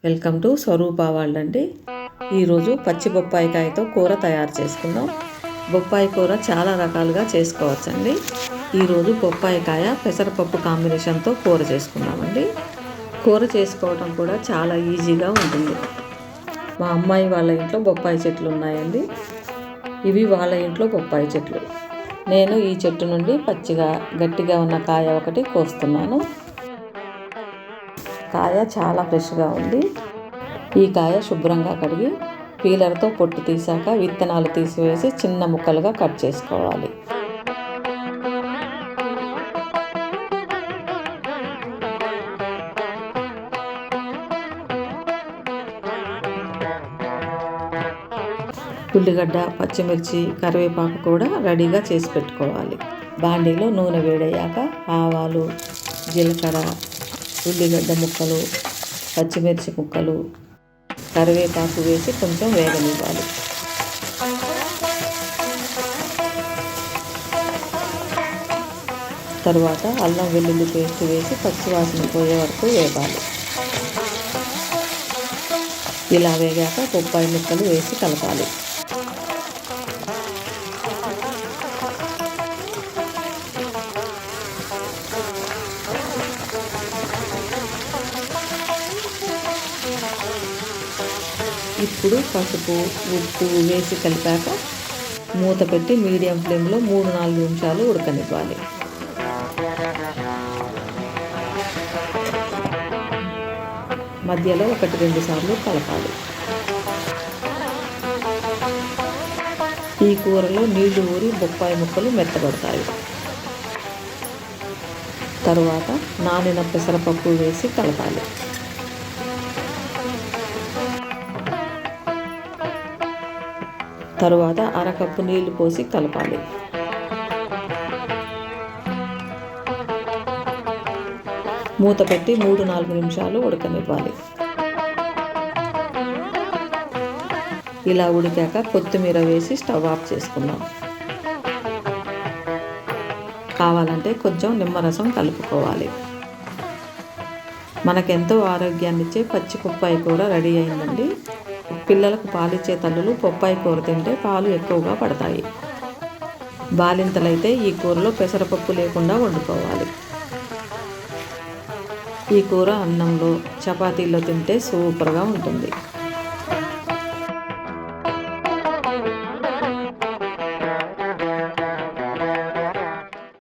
Welcome to Swaroopa world అండి. ఈరోజు పచ్చి బొప్పాయికాయతో కూర తయారు చేసుకుందాం. బొప్పాయి కూర చాలా రకాలుగా చేసుకోవచ్చండి. ఈరోజు బొప్పాయికాయ పెసరపప్పు కాంబినేషన్తో కూర చేసుకుందామండి. కూర చేసుకోవడం కూడా చాలా ఈజీగా ఉంటుంది. మా అమ్మాయి వాళ్ళ ఇంట్లో బొప్పాయి చెట్లు ఉన్నాయండి. ఇవి వాళ్ళ ఇంట్లో బొప్పాయి చెట్లు. నేను ఈ చెట్టు నుండి పచ్చిగా గట్టిగా ఉన్న కాయ ఒకటి కోస్తున్నాను. కాయ చాలా ఫ్రెష్గా ఉంది. ఈ కాయ శుభ్రంగా కడిగి పీలర్తో పొట్టు తీసాక విత్తనాలు తీసివేసి చిన్న ముక్కలుగా కట్ చేసుకోవాలి. ఉల్లిగడ్డ, పచ్చిమిర్చి, కరివేపాకు కూడా రెడీగా చేసి పెట్టుకోవాలి. బాండీలో నూనె వేడయ్యాక ఆవాలు, జీలకర్ర, ఉల్లిగడ్డ ముక్కలు, పచ్చిమిర్చి ముక్కలు, కరివేపాకు వేసి కొంచెం వేగనివ్వాలి. తరువాత అల్లం వెల్లుల్లి పేస్ట్ వేసి పచ్చివాసన పోయే వరకు వేగాలి. ఇలా వేగాక బొప్పాయి ముక్కలు వేసి కలపాలి. ఇప్పుడు పసుపు, ఉప్పు వేసి కలిపాక మూత పెట్టి మీడియం ఫ్లేమ్లో 3-4 నిమిషాలు ఉడకనివ్వాలి. మధ్యలో 1-2 సార్లు కలపాలి. ఈ కూరలో నీళ్లు ఊరి బొప్పాయి ముక్కలు మెత్తబడతాయి. తరువాత నానిన పెసరపప్పు వేసి కలపాలి. తరువాత 1/2 కప్పు నీళ్లు పోసి కలపాలి. మూత పెట్టి 3-4 నిమిషాలు ఉడకనివ్వాలి. ఇలా ఉడికాక కొత్తిమీర వేసి స్టవ్ ఆఫ్ చేసుకుందాం. కావాలంటే కొంచెం నిమ్మరసం కలుపుకోవాలి. మనకెంతో ఆరోగ్యాన్నిచ్చే పచ్చి బొప్పాయి కూర రెడీ అయిందండి. పిల్లలకు పాలిచ్చే తల్లులు బొప్పాయి కూర తింటే పాలు ఎక్కువగా పడతాయి. బాలింతలైతే ఈ కూరలో పెసరపప్పు లేకుండా వండుకోవాలి. ఈ కూర అన్నంలో, చపాతీల్లో తింటే సూపర్గా ఉంటుంది.